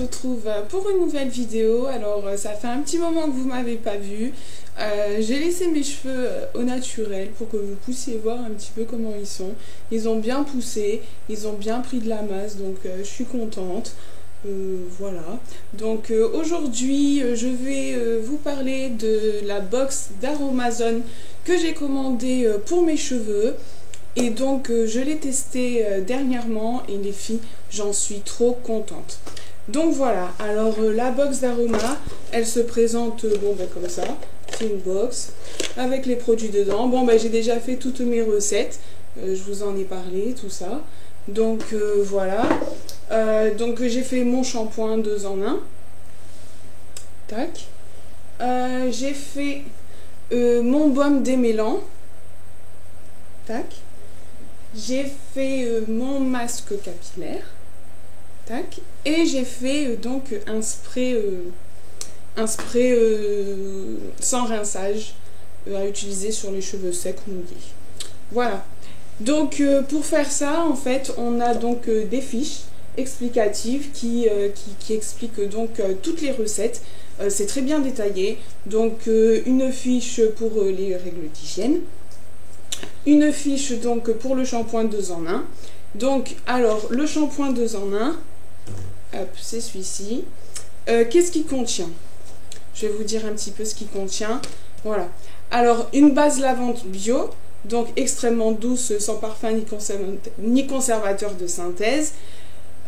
retrouve pour une nouvelle vidéo. Alors ça fait un petit moment que vous m'avez pas vu. J'ai laissé mes cheveux au naturel pour que vous puissiez voir un petit peu comment ils sont. Ils ont bien poussé, ils ont bien pris de la masse, donc je suis contente. Voilà, donc aujourd'hui je vais vous parler de la box d'Aromazone que j'ai commandée pour mes cheveux. Et donc je l'ai testé dernièrement et les filles, j'en suis trop contente. Donc voilà, alors la box d'Aroma, elle se présente comme ça. C'est une box avec les produits dedans. J'ai déjà fait toutes mes recettes, je vous en ai parlé, tout ça. Donc voilà, donc j'ai fait mon shampoing 2 en 1. Tac. J'ai fait mon baume démêlant. Tac. J'ai fait mon masque capillaire. Tac. Et j'ai fait donc un spray sans rinçage à utiliser sur les cheveux secs ou mouillés. Voilà. Donc pour faire ça, en fait, on a donc des fiches explicatives qui expliquent donc toutes les recettes. C'est très bien détaillé. Donc une fiche pour les règles d'hygiène. Une fiche donc pour le shampoing 2 en 1. Donc alors le shampoing 2 en 1, hop, c'est celui-ci. Qu'est-ce qu'il contient? Je vais vous dire un petit peu ce qu'il contient. Voilà. Alors une base lavante bio, donc extrêmement douce, sans parfum ni conservateur de synthèse.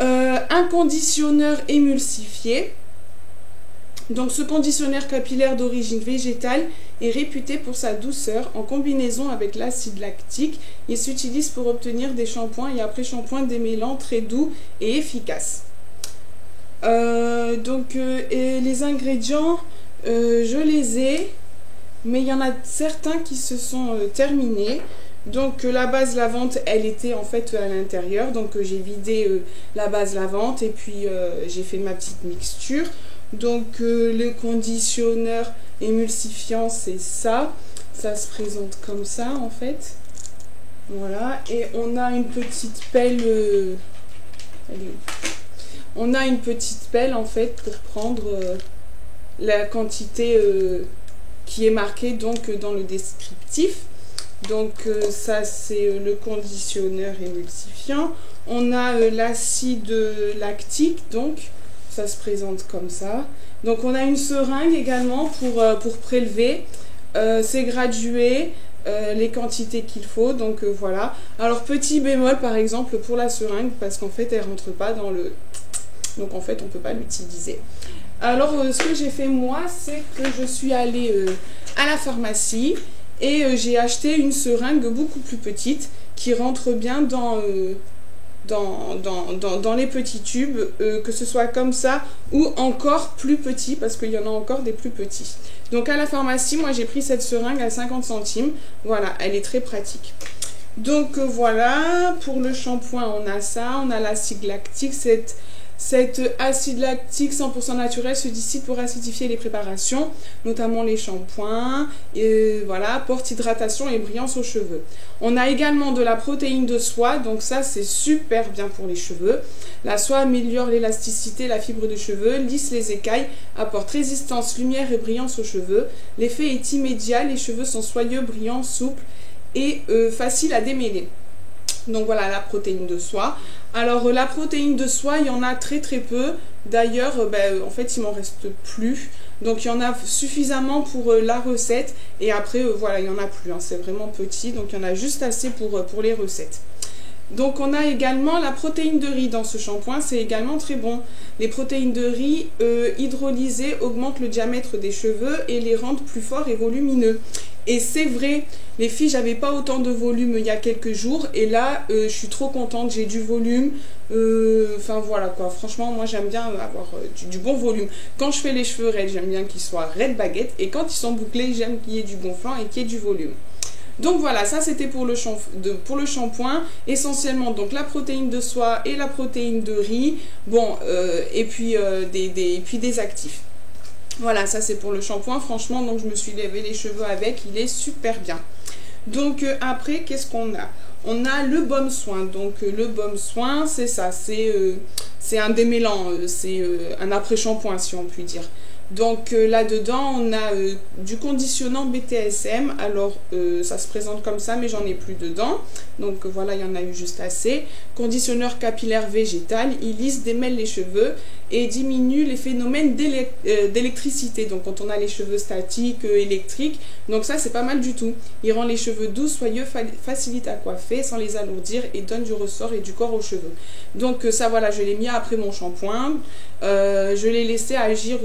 Un conditionneur émulsifié. Donc ce conditionneur capillaire d'origine végétale est réputé pour sa douceur en combinaison avec l'acide lactique. Il s'utilise pour obtenir des shampoings et après-shampoings démêlants très doux et efficaces. Et les ingrédients, je les ai, mais il y en a certains qui se sont terminés. Donc la base lavante, elle était en fait à l'intérieur. Donc j'ai vidé la base lavante et puis j'ai fait ma petite mixture. Donc le conditionneur émulsifiant, c'est ça. Ça se présente comme ça en fait. Voilà. Et on a une petite pelle. On a une petite pelle en fait pour prendre la quantité qui est marquée donc dans le descriptif. Donc ça c'est le conditionneur émulsifiant. On a l'acide lactique, donc ça se présente comme ça. Donc on a une seringue également pour prélever. C'est gradué, les quantités qu'il faut. Donc voilà. Alors petit bémol par exemple pour la seringue, parce qu'en fait elle rentre pas dans le... Donc en fait on peut pas l'utiliser. Alors ce que j'ai fait moi, c'est que je suis allée à la pharmacie et j'ai acheté une seringue beaucoup plus petite qui rentre bien dans les petits tubes, que ce soit comme ça ou encore plus petit, parce qu'il y en a encore des plus petits. Donc à la pharmacie, moi j'ai pris cette seringue à 50 centimes. Voilà, elle est très pratique. Donc voilà, pour le shampoing on a ça, on a l'acide lactique. Cet acide lactique 100% naturel se dissipe pour acidifier les préparations, notamment les shampoings, et voilà, porte hydratation et brillance aux cheveux. On a également de la protéine de soie, donc ça c'est super bien pour les cheveux. La soie améliore l'élasticité, la fibre de cheveux, lisse les écailles, apporte résistance, lumière et brillance aux cheveux. L'effet est immédiat, les cheveux sont soyeux, brillants, souples et faciles à démêler. Donc voilà la protéine de soie. Alors la protéine de soie, il y en a très peu. D'ailleurs, en fait, il m'en reste plus. Donc il y en a suffisamment pour la recette. Et après, voilà, il n'y en a plus. Hein. C'est vraiment petit. Donc il y en a juste assez pour les recettes. Donc on a également la protéine de riz dans ce shampoing. C'est également très bon. Les protéines de riz hydrolysées augmentent le diamètre des cheveux et les rendent plus forts et volumineux. Et c'est vrai, les filles, j'avais pas autant de volume il y a quelques jours. Et là, je suis trop contente, j'ai du volume. Enfin voilà quoi, franchement, moi j'aime bien avoir du bon volume. Quand je fais les cheveux raides, j'aime bien qu'ils soient raides baguettes. Et quand ils sont bouclés, j'aime qu'il y ait du gonflant et qu'il y ait du volume. Donc voilà, ça c'était pour le shampoing, essentiellement donc la protéine de soie et la protéine de riz, et puis des actifs. Voilà, ça c'est pour le shampoing, franchement, donc je me suis lavé les cheveux avec, il est super bien. Donc après, qu'est-ce qu'on a? on a le baume soin. Donc le baume soin, c'est ça, c'est un démêlant, c'est un après-shampoing si on peut dire. Donc là-dedans, on a du conditionnant BTSM. Alors, ça se présente comme ça, mais j'en ai plus dedans. Donc voilà, il y en a eu juste assez. Conditionneur capillaire végétal, il lisse, démêle les cheveux et diminue les phénomènes d'électricité. Donc quand on a les cheveux statiques, électriques, donc ça c'est pas mal du tout. Il rend les cheveux doux, soyeux, facilite à coiffer sans les alourdir et donne du ressort et du corps aux cheveux. Donc ça voilà, je l'ai mis après mon shampoing. Je l'ai laissé agir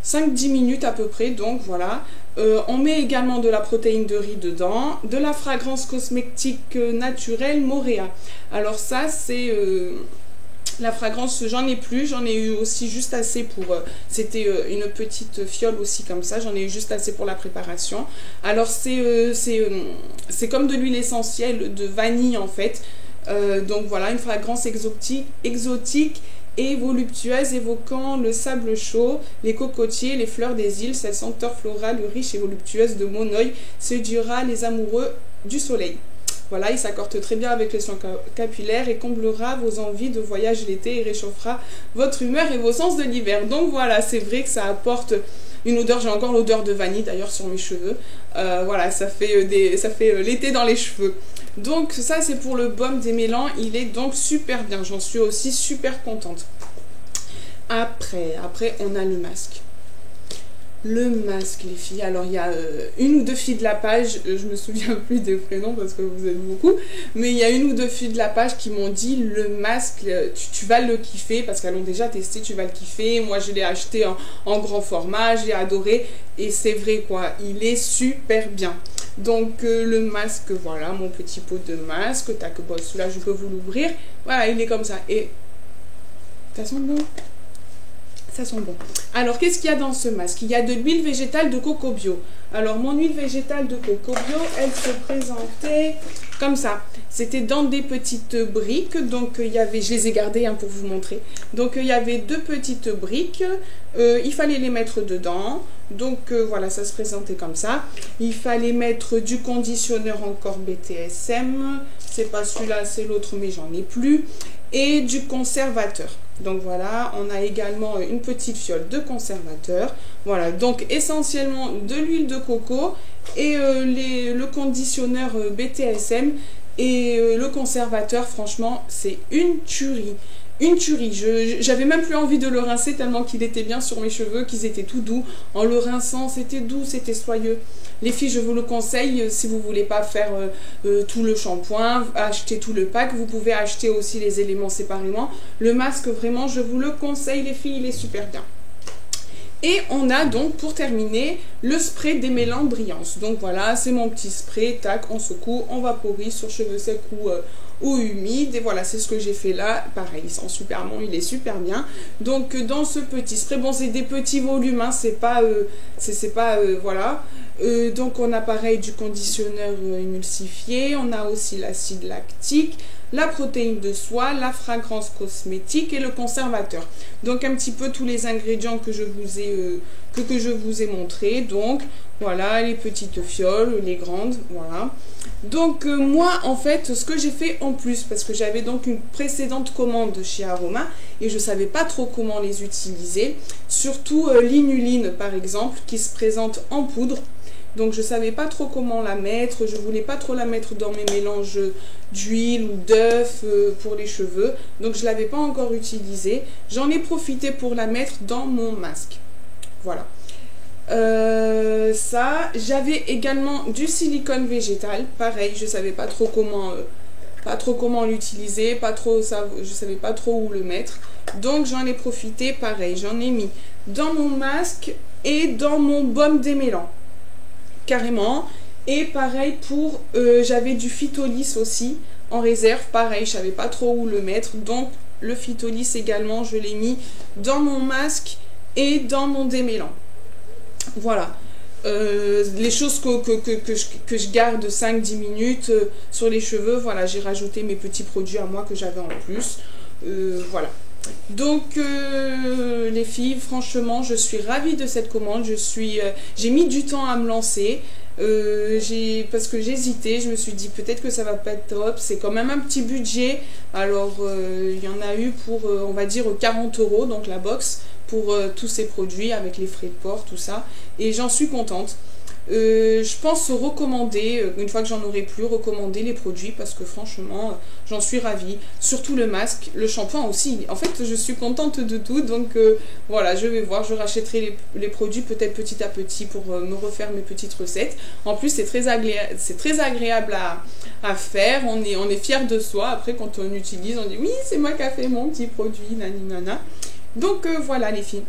5-10 minutes à peu près, donc voilà. On met également de la protéine de riz dedans, de la fragrance cosmétique naturelle Moréa. Alors ça c'est la fragrance, j'en ai plus, j'en ai eu aussi juste assez pour, c'était une petite fiole aussi comme ça, j'en ai eu juste assez pour la préparation. Alors c'est comme de l'huile essentielle de vanille en fait. Donc voilà, une fragrance exotique et voluptueuse évoquant le sable chaud, les cocotiers, les fleurs des îles. Cette senteur florale riche et voluptueuse de Monoï séduira les amoureux du soleil. Voilà, il s'accorde très bien avec les soins capillaires et comblera vos envies de voyage l'été et réchauffera votre humeur et vos sens de l'hiver. Donc voilà, c'est vrai que ça apporte une odeur, j'ai encore l'odeur de vanille d'ailleurs sur mes cheveux. Voilà, ça fait l'été dans les cheveux. Donc ça c'est pour le baume démêlant, il est donc super bien, j'en suis aussi super contente. Après on a le masque. Le masque les filles, alors il y a une ou deux filles de la page, je me souviens plus des prénoms parce que vous êtes beaucoup, mais il y a une ou deux filles de la page qui m'ont dit le masque, tu vas le kiffer parce qu'elles l'ont déjà testé, tu vas le kiffer. Moi je l'ai acheté en grand format, j'ai adoré et c'est vrai quoi, il est super bien. Donc le masque, voilà mon petit pot de masque, tac, bon, celui-là je peux vous l'ouvrir, voilà il est comme ça et ça sent bon. Ça sent bon. Alors, qu'est-ce qu'il y a dans ce masque? Il y a de l'huile végétale de coco bio. Alors, mon huile végétale de coco bio, elle se présentait comme ça. C'était dans des petites briques. Donc, il y avait, je les ai gardées hein, pour vous montrer. Donc, il y avait 2 petites briques. Il fallait les mettre dedans. Donc, voilà, ça se présentait comme ça. Il fallait mettre du conditionneur encore BTSM. C'est pas celui-là, c'est l'autre, mais j'en ai plus. Et du conservateur. Donc voilà, on a également une petite fiole de conservateur. Voilà, donc essentiellement de l'huile de coco et le conditionneur BTSM et le conservateur, franchement, c'est une tuerie. Une tuerie, j'avais même plus envie de le rincer tellement qu'il était bien sur mes cheveux, qu'ils étaient tout doux. En le rinçant, c'était doux, c'était soyeux. Les filles, je vous le conseille, si vous voulez pas faire tout le shampoing, acheter tout le pack, vous pouvez acheter aussi les éléments séparément. Le masque, vraiment, je vous le conseille, les filles, il est super bien. Et on a donc, pour terminer, le spray démêlant brillance. Donc voilà, c'est mon petit spray, tac, on secoue, on vaporise sur cheveux secs ou humides. Et voilà, c'est ce que j'ai fait là. Pareil, il sent super bon, il est super bien. Donc dans ce petit spray, bon, c'est des petits volumes, hein, c'est pas, voilà. Donc on a pareil du conditionneur émulsifié, on a aussi l'acide lactique, la protéine de soie, la fragrance cosmétique et le conservateur. Donc un petit peu tous les ingrédients que je vous ai montré. Donc voilà, les petites fioles, les grandes, voilà. Donc moi en fait ce que j'ai fait en plus, parce que j'avais donc une précédente commande chez Aroma et je savais pas trop comment les utiliser, surtout l'inuline par exemple qui se présente en poudre. Donc je savais pas trop comment la mettre, je voulais pas trop la mettre dans mes mélanges d'huile ou d'œufs pour les cheveux. Donc je l'avais pas encore utilisée. J'en ai profité pour la mettre dans mon masque. Voilà. Ça, j'avais également du silicone végétal. Pareil, je savais pas trop comment l'utiliser, je savais pas trop où le mettre. Donc j'en ai profité, pareil, j'en ai mis dans mon masque et dans mon baume démêlant. Carrément. Et pareil pour j'avais du Phytolis aussi en réserve, pareil, je savais pas trop où le mettre, donc le Phytolis également je l'ai mis dans mon masque et dans mon démêlant. Voilà, les choses que je garde 5-10 minutes sur les cheveux, voilà, j'ai rajouté mes petits produits à moi que j'avais en plus. Voilà. Donc les filles, franchement je suis ravie de cette commande. J'ai mis du temps à me lancer, Parce que j'hésitais, je me suis dit peut-être que ça va pas être top, c'est quand même un petit budget. Alors il y en a eu pour on va dire 40 €, donc la box, pour tous ces produits avec les frais de port, tout ça, et j'en suis contente. Je pense recommander, une fois que j'en aurai plus, recommander les produits parce que franchement, j'en suis ravie. Surtout le masque, le shampoing aussi. En fait, je suis contente de tout. Donc voilà, je vais voir, je rachèterai les produits peut-être petit à petit pour me refaire mes petites recettes. En plus, c'est très agréable à faire. On est fiers de soi. Après, quand on utilise, on dit oui, c'est moi qui a fait mon petit produit, nani nana. Donc voilà les filles.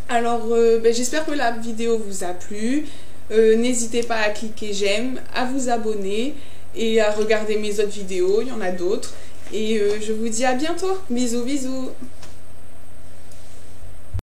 Alors, j'espère que la vidéo vous a plu. N'hésitez pas à cliquer j'aime, à vous abonner et à regarder mes autres vidéos, il y en a d'autres. Et je vous dis à bientôt. Bisous, bisous.